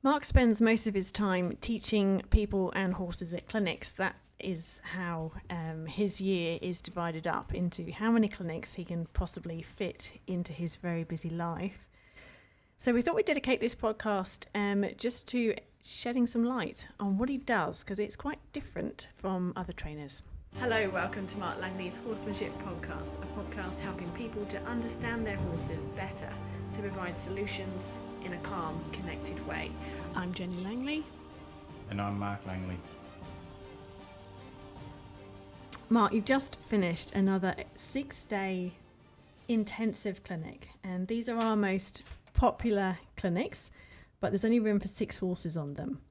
Mark spends most of his time teaching people and horses at clinics. That is how his year is divided up into how many clinics he can possibly fit into his very busy life. So we thought we'd dedicate this podcast just to shedding some light on what he does, because it's quite different from other trainers. Hello, welcome to Mark Langley's Horsemanship Podcast, a podcast helping people to understand their horses better, to provide solutions in a calm, connected way. I'm Jenny Langley. And I'm Mark Langley. Mark, you've just finished another 6-day intensive clinic, and these are our most popular clinics, but there's only room for 6 horses on them.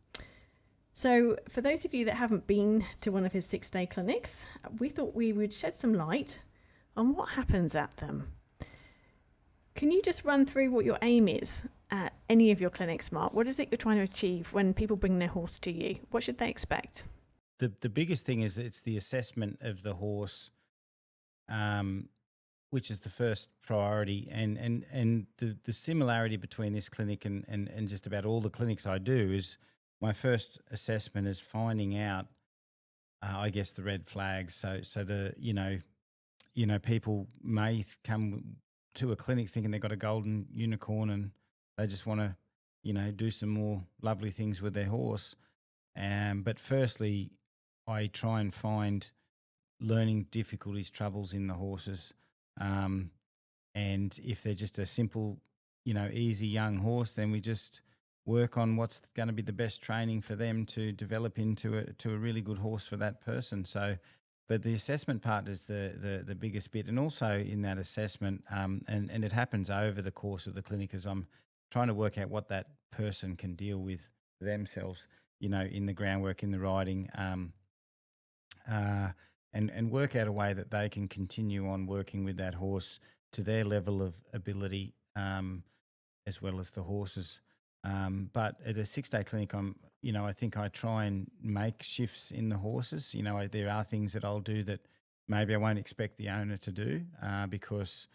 So for those of you that haven't been to one of his 6-day clinics, we thought we would shed some light on what happens at them. Can you just run through what your aim is at any of your clinics, Mark? What is it you're trying to achieve when people bring their horse to you? What should they expect? The biggest thing is it's the assessment of the horse, which is the first priority. And the similarity between this clinic and just about all the clinics I do is my first assessment is finding out, I guess, the red flags. So the people may come to a clinic thinking they've got a golden unicorn and they just want to, do some more lovely things with their horse. But firstly, I try and find learning difficulties, troubles in the horses. And if they're just a simple, easy young horse, then we just work on what's going to be the best training for them to develop into a really good horse for that person. So, but the assessment part is the biggest bit. And also in that assessment, and it happens over the course of the clinic as I'm trying to work out what that person can deal with themselves, in the groundwork, in the riding, and work out a way that they can continue on working with that horse to their level of ability, as well as the horses. But at a 6-day clinic, I think I try and make shifts in the horses. There are things that I'll do that maybe I won't expect the owner to do, because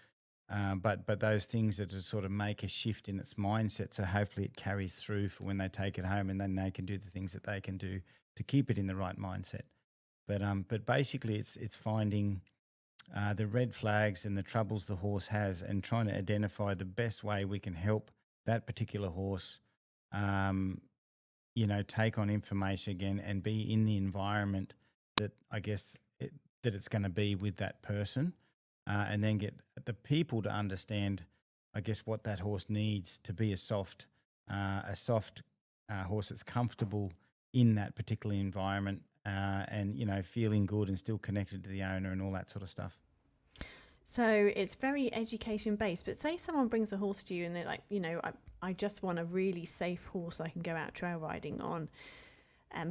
but those things that just sort of make a shift in its mindset, so hopefully it carries through for when they take it home, and then they can do the things that they can do to keep it in the right mindset. But basically, it's finding the red flags and the troubles the horse has, and trying to identify the best way we can help that particular horse, take on information again and be in the environment that I guess that it's going to be with that person. And then get the people to understand, I guess, what that horse needs to be a soft horse that's comfortable in that particular environment, and feeling good and still connected to the owner and all that sort of stuff. So it's very education based, but say someone brings a horse to you and they're like, I just want a really safe horse I can go out trail riding on,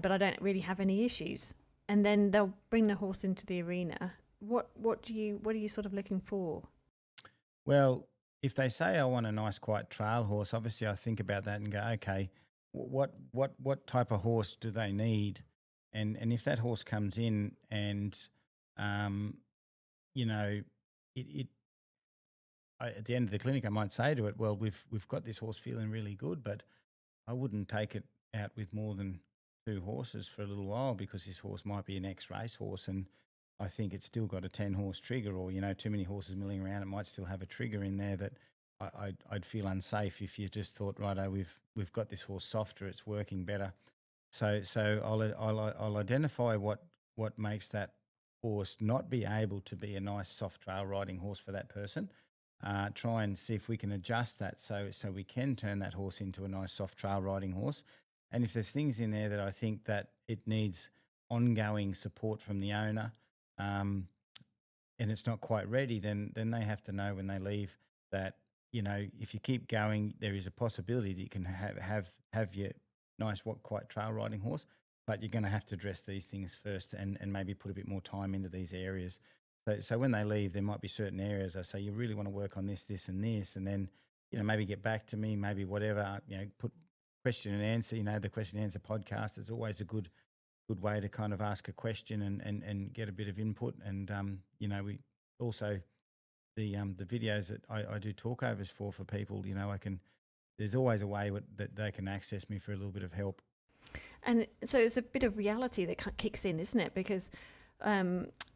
but I don't really have any issues. And then they'll bring the horse into the arena. What are you sort of looking for? Well, if they say I want a nice quiet trail horse, obviously I think about that and go, okay, what type of horse do they need? And if that horse comes in and at the end of the clinic I might say to it, well, we've got this horse feeling really good, but I wouldn't take it out with more than 2 horses for a little while, because this horse might be an ex-race horse and I think it's still got a 10-horse trigger, or, too many horses milling around. It might still have a trigger in there that I'd feel unsafe if you just thought, righto, we've got this horse softer, it's working better. So I'll identify what makes that horse not be able to be a nice soft trail riding horse for that person. Try and see if we can adjust that so we can turn that horse into a nice soft trail riding horse. And if there's things in there that I think that it needs ongoing support from the owner, and it's not quite ready, then they have to know when they leave that, if you keep going, there is a possibility that you can have your nice quiet trail riding horse, but you're going to have to address these things first and maybe put a bit more time into these areas. So when they leave, there might be certain areas I say, you really want to work on this, this and this, and then, maybe get back to me, maybe whatever, put question and answer, the question and answer podcast is always a good way to kind of ask a question and get a bit of input. And, we also, the videos that I do talkovers for people, I can there's always a way that they can access me for a little bit of help. And so it's a bit of reality that kicks in, isn't it? Because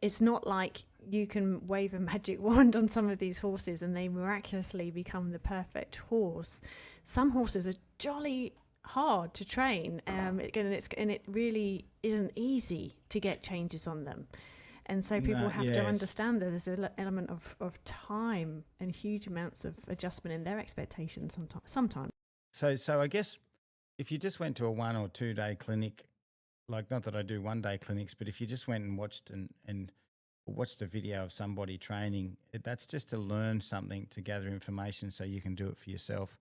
it's not like you can wave a magic wand on some of these horses and they miraculously become the perfect horse. Some horses are jolly hard to train, and it really isn't easy to get changes on them. And so people have to understand that there's an element of time and huge amounts of adjustment in their expectations sometimes. So I guess if you just went to a 1 or 2 day clinic, like, not that I do 1 day clinics, but if you just went and watched a video of somebody training, that's just to learn something, to gather information so you can do it for yourself.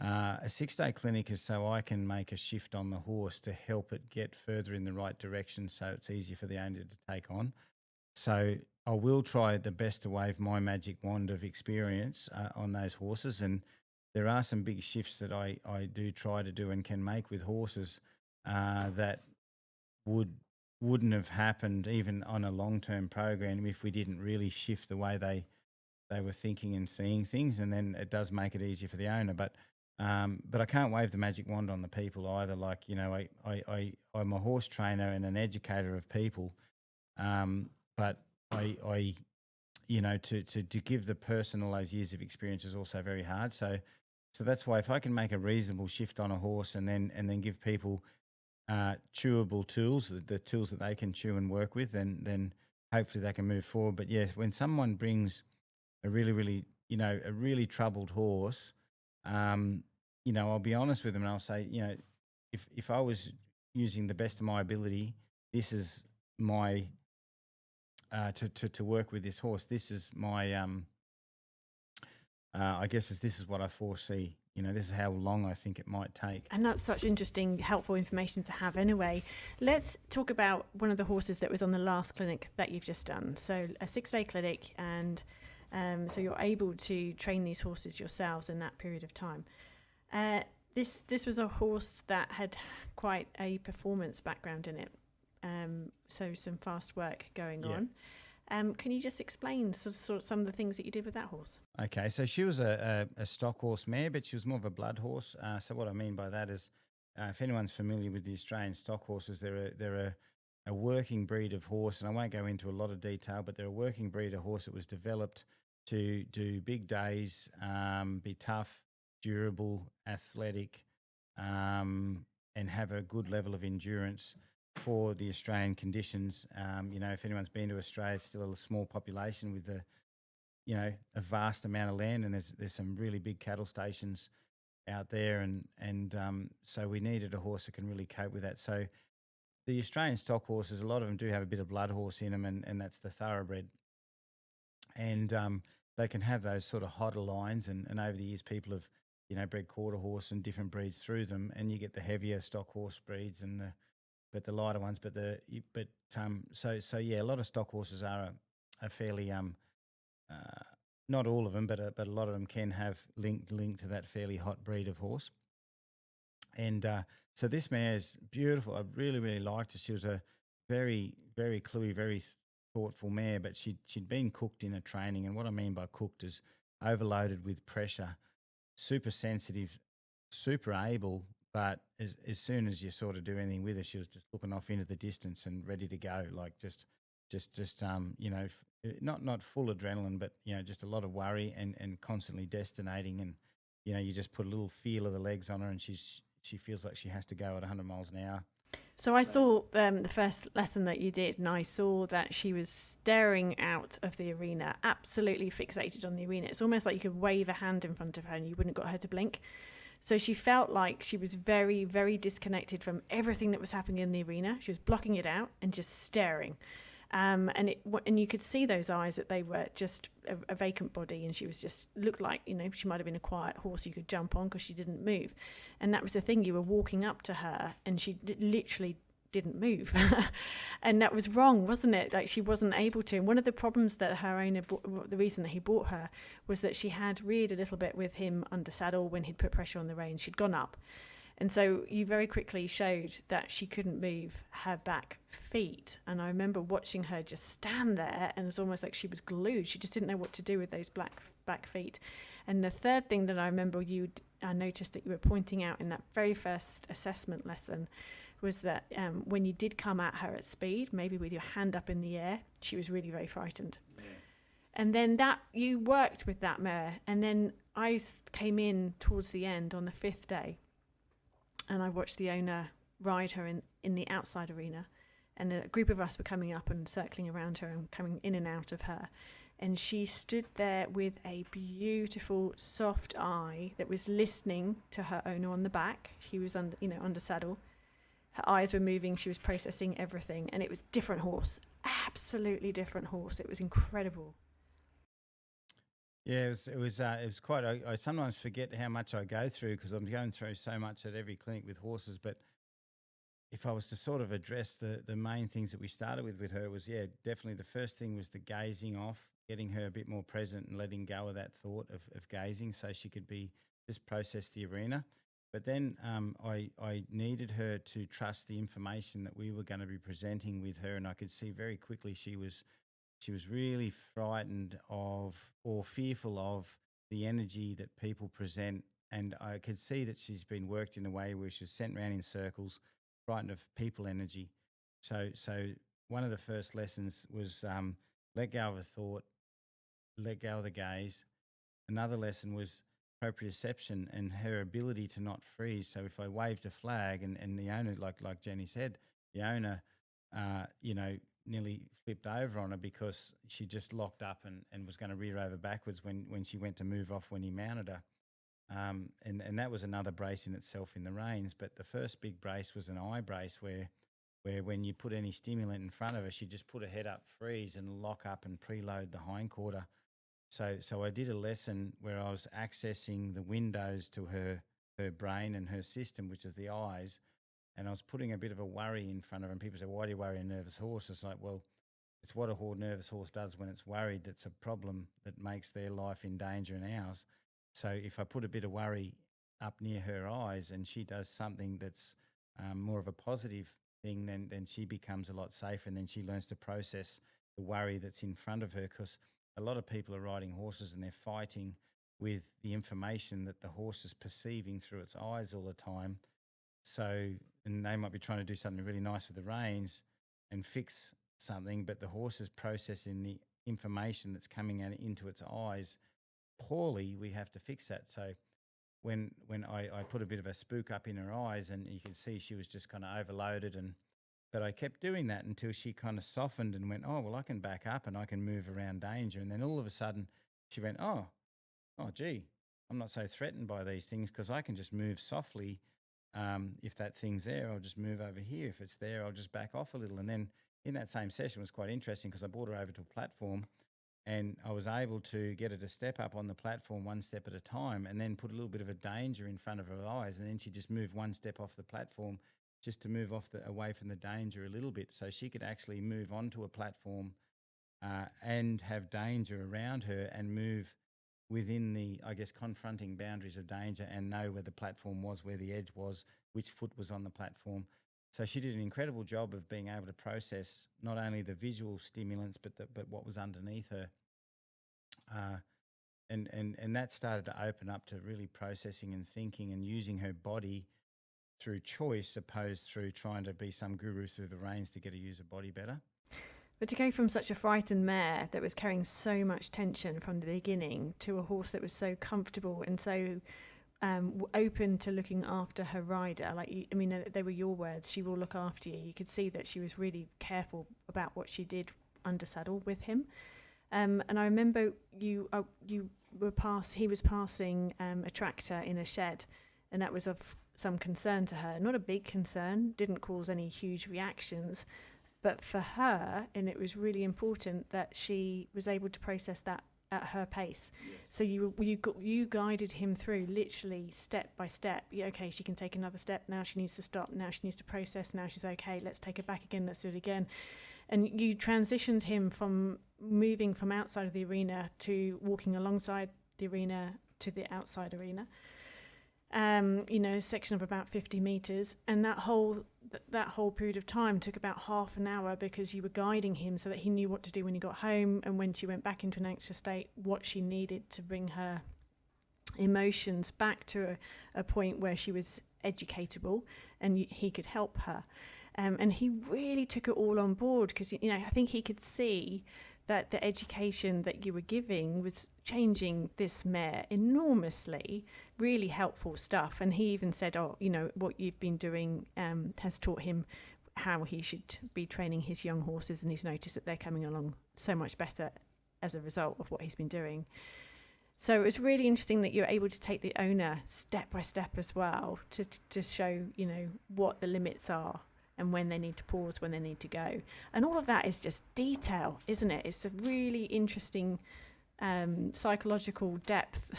A 6-day clinic is so I can make a shift on the horse to help it get further in the right direction so it's easy for the owner to take on. So I will try the best to wave my magic wand of experience on those horses. And there are some big shifts that I do try to do and can make with horses that wouldn't have happened even on a long-term program if we didn't really shift the way they were thinking and seeing things. And then it does make it easier for the owner. But I can't wave the magic wand on the people either. Like, you know, I'm a horse trainer and an educator of people. But I you know, to give the person all those years of experience is also very hard. So that's why if I can make a reasonable shift on a horse and then give people chewable tools, the tools that they can chew and work with, then hopefully they can move forward. But yes, when someone brings a really, you know, a really troubled horse, you know, I'll be honest with them and I'll say, you know, if I was using the best of my ability, this is my to work with this horse. This is my I guess this is what I foresee. You know, this is how long I think it might take. And that's such interesting, helpful information to have anyway. Let's talk about one of the horses that was on the last clinic that you've just done. So a 6-day clinic, and so you're able to train these horses yourselves in that period of time. This was a horse that had quite a performance background in it. So some fast work going on. Can you just explain sort of some of the things that you did with that horse? Okay, so she was a stock horse mare, but she was more of a blood horse. So what I mean by that is, if anyone's familiar with the Australian stock horses, they're a working breed of horse, and I won't go into a lot of detail, but they're a working breed of horse that was developed to do big days, be tough, durable, athletic, and have a good level of endurance for the Australian conditions. You know, if anyone's been to Australia, it's still a small population with a vast amount of land, and there's some really big cattle stations out there, and so we needed a horse that can really cope with that. So the Australian stock horses, a lot of them do have a bit of blood horse in them, and that's the thoroughbred, and they can have those sort of hotter lines, and over the years people have, you know, bred quarter horse and different breeds through them, and you get the heavier stock horse breeds and the lighter ones, so yeah, a lot of stock horses are a fairly not all of them, but a lot of them can have linked to that fairly hot breed of horse. And so this mare is beautiful. I really liked her. She was a very, very cluey, very thoughtful mare, but she'd been cooked in a training, and what I mean by cooked is overloaded with pressure, super sensitive, super able. But as soon as you sort of do anything with her, she was just looking off into the distance and ready to go, like just you know, not full adrenaline, but, you know, just a lot of worry and constantly destinating, and, you know, you just put a little feel of the legs on her, and she feels like she has to go at 100 miles an hour. So I saw the first lesson that you did, and I saw that she was staring out of the arena, absolutely fixated on the arena. It's almost like you could wave a hand in front of her and you wouldn't got her to blink. So she felt like she was very, very disconnected from everything that was happening in the arena. She was blocking it out and just staring. And you could see those eyes, that they were just a vacant body, and she was just looked like, you know, she might have been a quiet horse you could jump on because she didn't move. And that was the thing, you were walking up to her and she literally didn't move. And that was wrong, wasn't it? Like, she wasn't able to. And one of the problems that her owner the reason that he bought her was that she had reared a little bit with him under saddle when he'd put pressure on the reins. She'd gone up. And so you very quickly showed that she couldn't move her back feet. And I remember watching her just stand there, and it was almost like she was glued. She just didn't know what to do with those back feet. And the third thing that I remember I noticed that you were pointing out in that very first assessment lesson was that when you did come at her at speed, maybe with your hand up in the air, she was really very frightened. Yeah. And then that you worked with that mare, and then I came in towards the end on the 5th day, and I watched the owner ride her in the outside arena, and a group of us were coming up and circling around her and coming in and out of her. And she stood there with a beautiful, soft eye that was listening to her owner on the back. She was under saddle. Her eyes were moving. She was processing everything. And it was different horse, absolutely different horse. It was incredible. Yeah, it was quite. I sometimes forget how much I go through because I'm going through so much at every clinic with horses. But if I was to sort of address the main things that we started with her was, definitely the first thing was the gazing off, getting her a bit more present and letting go of that thought of gazing so she could just process the arena. But then I needed her to trust the information that we were going to be presenting with her, and I could see very quickly she was really frightened of or fearful of the energy that people present, and I could see that she's been worked in a way where she was sent around in circles, frightened of people energy. So one of the first lessons was let go of a thought, let go of the gaze. Another lesson was proprioception and her ability to not freeze. So if I waved a flag and the owner, like Jenny said, the owner, nearly flipped over on her because she just locked up and was going to rear over backwards when she went to move off when he mounted her. And that was another brace in itself in the reins. But the first big brace was an eye brace where when you put any stimulant in front of her, she just put her head up, freeze and lock up and preload the hindquarter. So I did a lesson where I was accessing the windows to her brain and her system, which is the eyes, and I was putting a bit of a worry in front of her. And people say, why do you worry a nervous horse? It's like, well, it's what a nervous horse does when it's worried. That's a problem that makes their life in danger and ours. So if I put a bit of worry up near her eyes and she does something that's more of a positive thing, then she becomes a lot safer, and then she learns to process the worry that's in front of her, because a lot of people are riding horses and they're fighting with the information that the horse is perceiving through its eyes all the time. So, and they might be trying to do something really nice with the reins and fix something, but the horse is processing the information that's coming out into its eyes poorly. We have to fix that. So when I put a bit of a spook up in her eyes, and you can see she was just kind of overloaded, but I kept doing that until she kind of softened and went, oh, well, I can back up and I can move around danger. And then all of a sudden she went, oh, gee, I'm not so threatened by these things because I can just move softly. If that thing's there, I'll just move over here. If it's there, I'll just back off a little. And then in that same session, it was quite interesting because I brought her over to a platform and I was able to get her to step up on the platform one step at a time, and then put a little bit of a danger in front of her eyes. And then she just moved one step off the platform just to move away from the danger a little bit, so she could actually move onto a platform and have danger around her and move within the, I guess, confronting boundaries of danger and know where the platform was, where the edge was, which foot was on the platform. So she did an incredible job of being able to process not only the visual stimulants but what was underneath her. And that started to open up to really processing and thinking and using her body through choice, opposed through trying to be some guru through the reins to get her use her body better. But to go from such a frightened mare that was carrying so much tension from the beginning to a horse that was so comfortable and so open to looking after her rider, they were your words, she will look after you. You could see that she was really careful about what she did under saddle with him. And I remember he was passing a tractor in a shed, and that was of some concern to her. Not a big concern, didn't cause any huge reactions, but for her, and it was really important that she was able to process that at her pace. Yes. So you guided him through literally step by step. Okay, she can take another step. Now she needs to stop. Now she needs to process. Now she's okay. Let's take it back again. Let's do it again. And you transitioned him from moving from outside of the arena to walking alongside the arena to the outside arena. A section of about 50 meters, and that whole period of time took about half an hour because you were guiding him so that he knew what to do when he got home, and when she went back into an anxious state, what she needed to bring her emotions back to a point where she was educatable and he could help her. And he really took it all on board because, I think he could see that the education that you were giving was changing this mare enormously, really helpful stuff. And he even said, what you've been doing has taught him how he should be training his young horses, and he's noticed that they're coming along so much better as a result of what he's been doing. So it was really interesting that you're able to take the owner step by step as well to show, what the limits are and when they need to pause, when they need to go. And all of that is just detail, isn't it? It's a really interesting psychological depth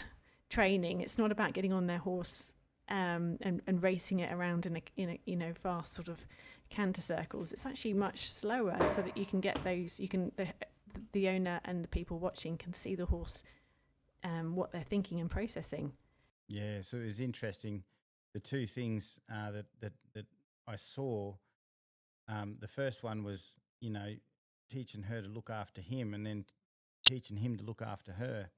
training. It's not about getting on their horse and racing it around in a fast sort of canter circles. It's actually much slower so that you can get those, the owner and the people watching can see the horse, what they're thinking and processing. Yeah, so it was interesting. The two things that I saw, the first one was, teaching her to look after him, and then teaching him to look after her.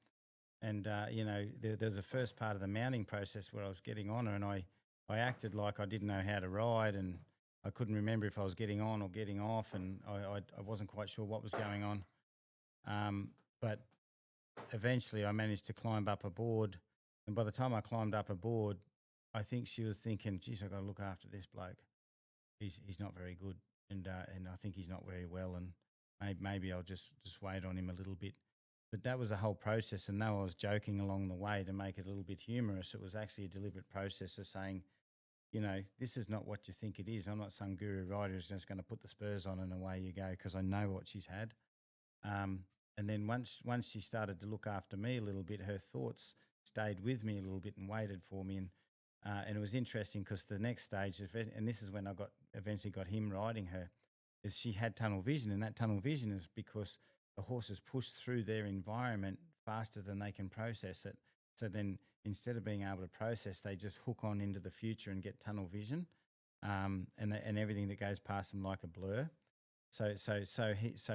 And, there's a first part of the mounting process where I was getting on her, and I acted like I didn't know how to ride, and I couldn't remember if I was getting on or getting off, and I wasn't quite sure what was going on. But eventually I managed to climb up a board, and by the time I climbed up a board, I think she was thinking, geez, I've got to look after this bloke. He's not very good, and I think he's not very well, and maybe I'll just wait on him a little bit. But that was a whole process, and though I was joking along the way to make it a little bit humorous, it was actually a deliberate process of saying, this is not what you think it is. I'm not some guru rider who's just going to put the spurs on and away you go, because I know what she's had. And then once she started to look after me a little bit, her thoughts stayed with me a little bit and waited for me. And it was interesting because the next stage, and this is when I eventually got him riding her, is she had tunnel vision. And that tunnel vision is because the horses push through their environment faster than they can process it. So then instead of being able to process, they just hook on into the future and get tunnel vision, and everything that goes past them like a blur. So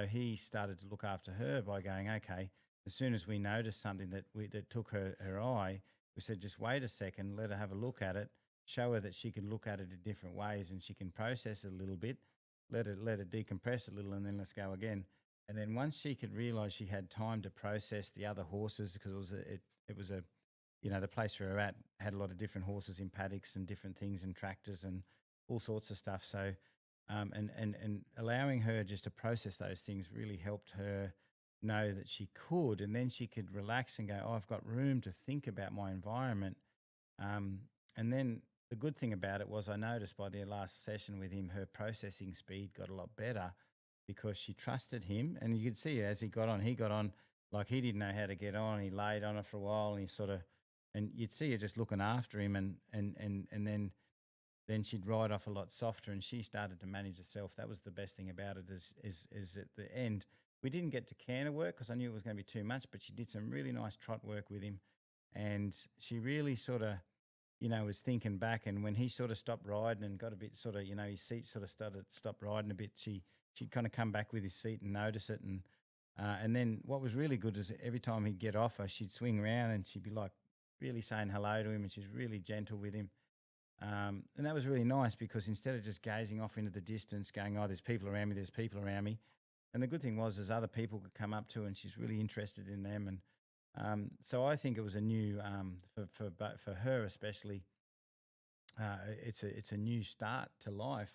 he started to look after her by going, okay, as soon as we noticed something that took her eye, we said, just wait a second, let her have a look at it, show her that she can look at it in different ways and she can process it a little bit, let her decompress a little, and then let's go again. And then once she could realise she had time to process the other horses, because it was a the place we were at had a lot of different horses in paddocks and different things and tractors and all sorts of stuff. So and allowing her just to process those things really helped her know that she could, and then she could relax and go, oh, I've got room to think about my environment. And then the good thing about it was I noticed by the last session with him, her processing speed got a lot better because she trusted him. And you could see as he got on like he didn't know how to get on. He laid on her for a while, and and you'd see her just looking after him, and then she'd ride off a lot softer, and she started to manage herself. That was the best thing about it is at the end, we didn't get to canter work because I knew it was going to be too much, but she did some really nice trot work with him. And she really sort of, was thinking back, and when he sort of stopped riding and got a bit sort of, his seat sort of stopped riding a bit, she'd kind of come back with his seat and notice it. And then what was really good is every time he'd get off her, she'd swing around and she'd be like really saying hello to him, and she's really gentle with him. And that was really nice because instead of just gazing off into the distance going, oh, there's people around me. And the good thing was other people could come up to her and she's really interested in them. And so I think it was a new, for her especially, it's a new start to life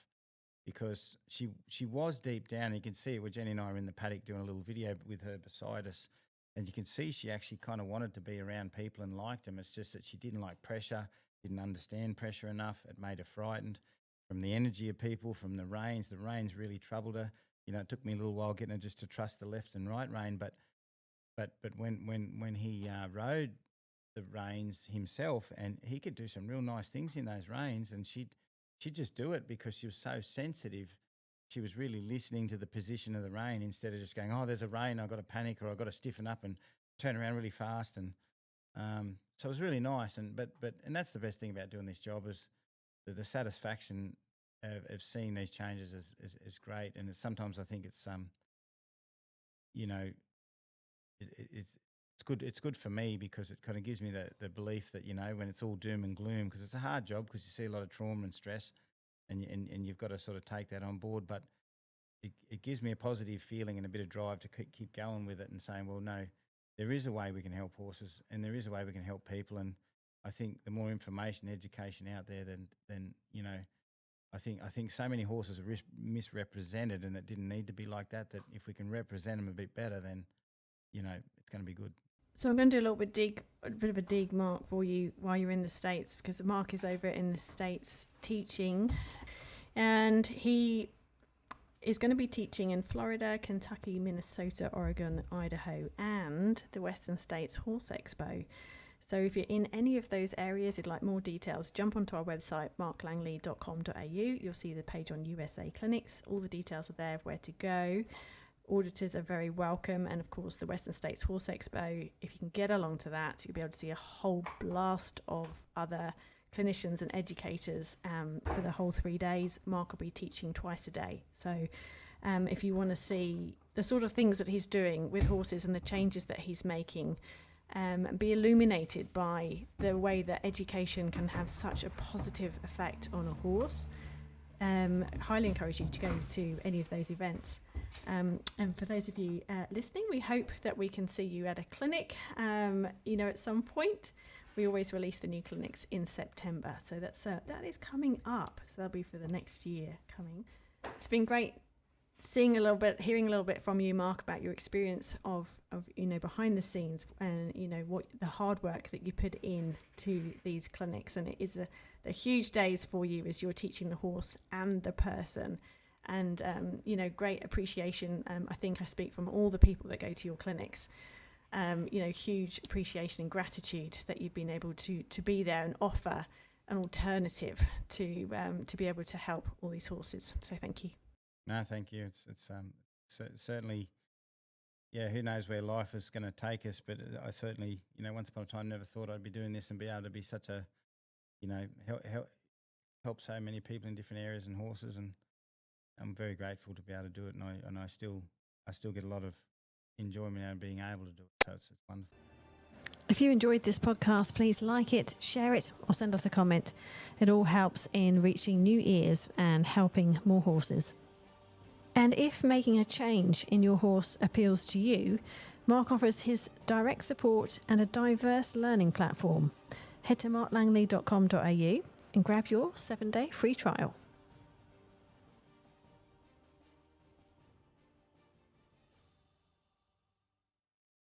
because she was deep down. You can see it where Jenny and I are in the paddock doing a little video with her beside us. And you can see she actually kind of wanted to be around people and liked them. It's just that she didn't like pressure, didn't understand pressure enough. It made her frightened from the energy of people, from the reins. The reins really troubled her. It took me a little while getting her just to trust the left and right rein. But when he rode the reins himself, and he could do some real nice things in those reins, and she'd just do it because she was so sensitive. She was really listening to the position of the rein instead of just going, oh, there's a rein, I've got to panic or I've got to stiffen up and turn around really fast. And so it was really nice. And that's the best thing about doing this job is the satisfaction of seeing these changes is great. And sometimes I think it's it's good. It's good for me because it kind of gives me the belief that, you know, when it's all doom and gloom, because it's a hard job because you see a lot of trauma and stress, and you've got to sort of take that on board. But it gives me a positive feeling and a bit of drive to keep going with it and saying, well, no, there is a way we can help horses, and there is a way we can help people. And I think the more information, education out there, then you know, I think so many horses are misrepresented, and it didn't need to be like that. That if we can represent them a bit better, then, you know, it's going to be good. So I'm going to do a bit of a dig, Mark, for you while you're in the States, because Mark is over in the States teaching, and he is going to be teaching in Florida, Kentucky, Minnesota, Oregon, Idaho, and the Western States Horse Expo. So if you're in any of those areas, you'd like more details, jump onto our website, marklangley.com.au. You'll see the page on USA Clinics. All the details are there of where to go. Auditors are very welcome. And of course, the Western States Horse Expo, if you can get along to that, you'll be able to see a whole blast of other clinicians and educators for the whole 3 days. Mark will be teaching twice a day. So if you want to see the sort of things that he's doing with horses and the changes that he's making, be illuminated by the way that education can have such a positive effect on a horse, highly encourage you to go to any of those events. And for those of you listening, we hope that we can see you at a clinic, at some point. We always release the new clinics in September, so that is coming up. So that'll be for the next year coming. It's been great hearing a little bit from you, Mark, about your experience of behind the scenes, and what the hard work that you put in to these clinics. And it is the huge days for you as you're teaching the horse and the person. And great appreciation. I think I speak from all the people that go to your clinics. Huge appreciation and gratitude that you've been able to be there and offer an alternative to be able to help all these horses. So thank you. No, thank you. It's certainly, yeah, who knows where life is going to take us, but I certainly, once upon a time never thought I'd be doing this and be able to be such a, help so many people in different areas and horses, and I'm very grateful to be able to do it, and I still get a lot of enjoyment out of being able to do it, so it's wonderful. If you enjoyed this podcast, please like it, share it, or send us a comment. It all helps in reaching new ears and helping more horses. And if making a change in your horse appeals to you, Mark offers his direct support and a diverse learning platform. Head to marklangley.com.au and grab your 7-day free trial.